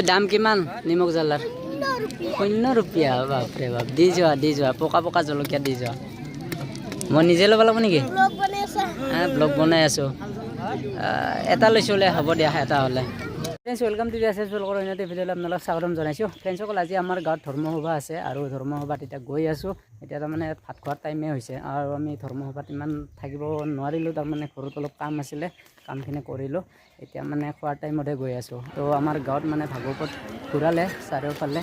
ওই দাম কিমান নিমখ জ্বলাৰ 0 रुपया বাপৰে বাপ দি যোৱা পকা পকা জলকীয়া দি যোৱা মই নিজে ল'ব লাগিব নেকি ব্লগ বনাই আছো এটা লৈছোঁ হ'ব দিয়া এটা হ'লে friends welcome to S S ৱেলকৰ অন্যতে ভিডিঅ'লৈ আপোনালোক স্বাগতম জনাইছোঁ ফ্ৰেণ্ডসকল আজি আমাৰ গাঁৱত ধৰ্মসভা আছে আৰু ধৰ্মসভাত এতিয়া গৈ আছোঁ এতিয়া তাৰমানে ভাত খোৱাৰ টাইমে হৈছে আৰু আমি ধৰ্মসভাত ইমান থাকিব নোৱাৰিলোঁ তাৰমানে ঘৰত অলপ কাম আছিলে কামখিনি কৰিলোঁ এতিয়া মানে খোৱাৰ টাইমতে গৈ আছোঁ তো আমাৰ গাঁৱত মানে ভাগৱত ঘূৰালে চাৰিওফালে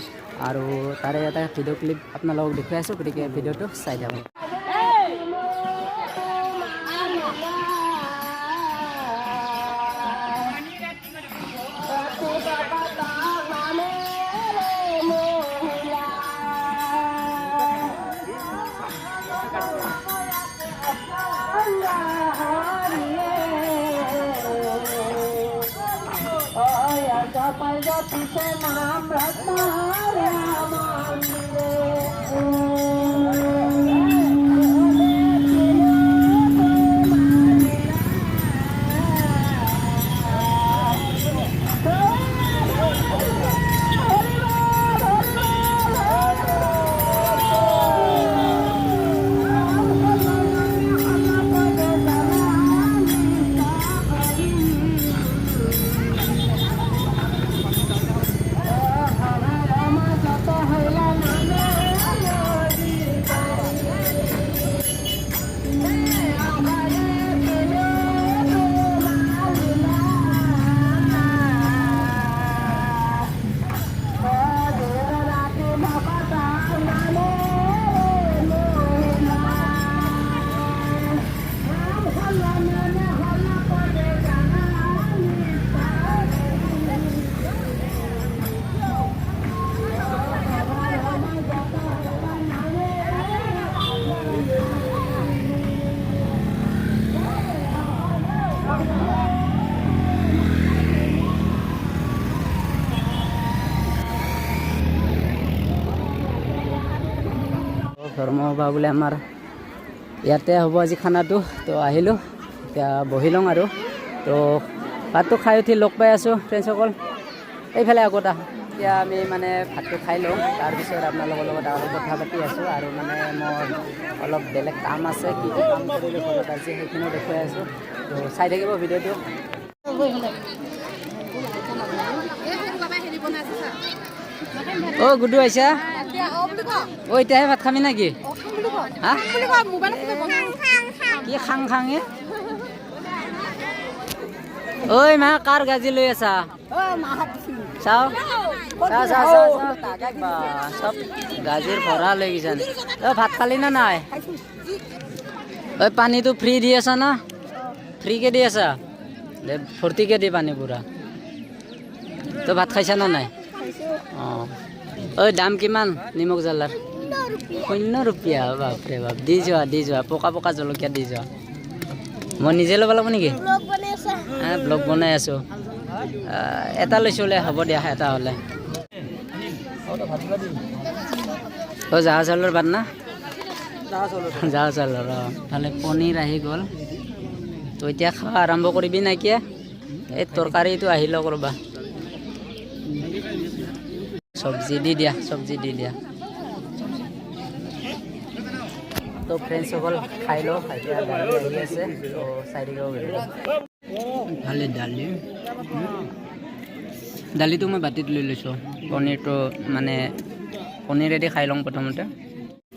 আৰু তাৰে এটা ভিডিঅ' ক্লিপ আপোনালোকক দেখুৱাই আছোঁ গতিকে ভিডিঅ'টো চাই থাকক ধৰ্মসভা বোলে আমাৰ ইয়াতে হ'ব আজি খানাটো তো আহিলোঁ এতিয়া বহি লওঁ আৰু তো ভাতটো খাই উঠি লগ পাই আছোঁ ফ্ৰেণ্ডসকল এইফালে আগতে এতিয়া আমি মানে ভাতটো খাই লওঁ তাৰপিছত আপোনালোকৰ লগত আৰু কথা পাতি আছোঁ আৰু মানে মোৰ অলপ বেলেগ কাম আছে কি কি কাম কৰিলোঁ ঘৰত আজি সেইখিনিও দেখুৱাই আছোঁ তো চাই থাকিব ভিডিঅ'টো অ' গুডু আহিছা অ' এতিয়াহে ভাত খাবি নেকি হা কি খাং খাঙে ঐ মা কাৰ গাজি লৈ আছা চাও চব গাজিৰ ভৰা লৈ গৈছানে অ' ভাত খালি না নাই ঐ পানীটো ফ্ৰী দি আছা না ফ্ৰীকে দি আছা দে ফূৰ্তিকে দি পানী পুৰা তই ভাত খাইছা না নাই অঁ ঐ দাম কিমান নিমখ জ্বলাৰ 0 रुपया বাপৰে বাপ দি যোৱা পকা পকা জলকীয়া দি যোৱা মই নিজে ল'ব লাগিব নেকি ব্লগ বনাই আছোঁ এটা লৈছোঁ হ'ব দিয়া এটা হ'লে অ' জাহা চাউলৰ ভাত না জাহা চাউলৰ অঁ তাহলে পনীৰ আহি গ'ল তো এতিয়া খোৱা আৰম্ভ কৰিবি নাইকিয়া এই তৰকাৰীটো আহি লওক ৰ'বা চব্জি দি দিয়া তো ফ্ৰেণ্ডসকল খাই লওঁ এতিয়া দালি আহি আছে তো চাই থাকিব ভালে দালিটো মই বাতিত লৈ লৈছোঁ পনীৰটো মানে পনীৰেদি খাই লওঁ প্ৰথমতে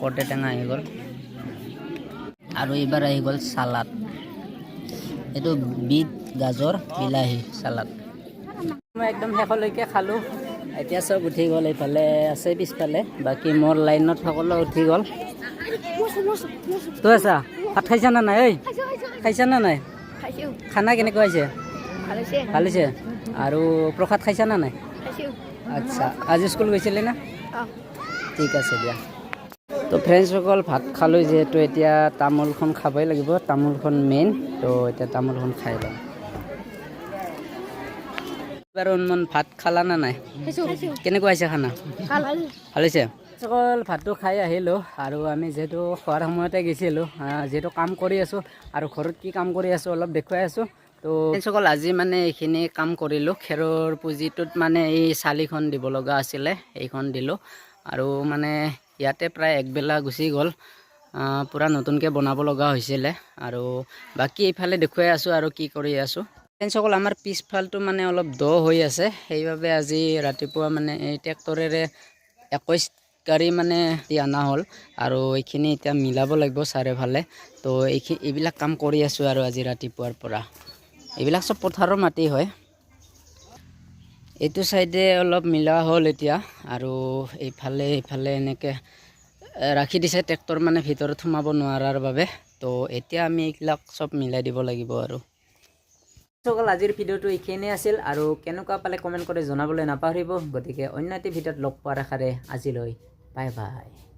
কৰ্টে টেঙা আহি গ'ল আৰু এইবাৰ আহি গ'ল চালাড এইটো বিট গাজৰ বিলাহী চালাড মই একদম শেষলৈকে খালোঁ এতিয়া চব উঠি গ'ল এইফালে আছে পিছফালে বাকী মোৰ লাইনত সকলো উঠি গ'ল তই আছা ভাত খাইছা না নাই ঐ খাইছা না নাই খানা কেনেকুৱা হৈছে ভাল হৈছে আৰু প্ৰসাদ খাইছা না নাই আচ্ছা আজি স্কুল গৈছিলি না ঠিক আছে দিয়া তো ফ্ৰেণ্ডসকল ভাত খালোঁ যিহেতু এতিয়া তামোলখন খাবই লাগিব তামোলখন মেইন তো এতিয়া তামোলখন খাই লওঁ বাৰু মন ভাত খালা না নাই কেনেকুৱা হৈছে খানা ভাল হৈছে সকল ভাতটো খাই আহিলোঁ আৰু আমি যেহেতু খোৱাৰ সময়তে গৈছিলোঁ যিহেতু কাম কৰি আছোঁ আৰু ঘৰত কি কাম কৰি আছোঁ অলপ দেখুৱাই আছোঁ তো সকল আজি মানে এইখিনি কাম কৰিলোঁ খেৰৰ পুঁজিটোত মানে এই চালিখন দিব লগা আছিলে এইখন দিলোঁ আৰু মানে ইয়াতে প্ৰায় একবেলা গুচি গ'ল পূৰা নতুনকৈ বনাব লগা হৈছিলে আৰু বাকী এইফালে দেখুৱাই আছোঁ আৰু কি কৰি আছোঁ সকল আমাৰ পিছফালটো মানে অলপ দ হৈ আছে সেইবাবে আজি ৰাতিপুৱা মানে এই ট্ৰেক্টৰেৰে 21 গাড়ী মানে অনা হ'ল আৰু এইখিনি এতিয়া মিলাব লাগিব চাৰিওফালে তো এইবিলাক কাম কৰি আছোঁ আৰু আজি ৰাতিপুৱাৰ পৰা এইবিলাক চব পথাৰৰ মাটি হয় এইটো সাইডে অলপ মিলা হ'ল এতিয়া আৰু এইফালে এনেকৈ ৰাখি দিছে ট্ৰেক্টৰ মানে ভিতৰত সোমাব নোৱাৰাৰ বাবে তো এতিয়া আমি এইবিলাক চব মিলাই দিব লাগিব আৰু সকল আজিৰ ভিডিঅ'টো এইখিনিয়ে আছিল আৰু কেনেকুৱা পালে কমেণ্ট কৰি জনাবলৈ নাপাহৰিব গতিকে অন্য এটি ভিডিঅ'ত লগ পোৱাৰ আশাৰে আজিলৈ বাই বাই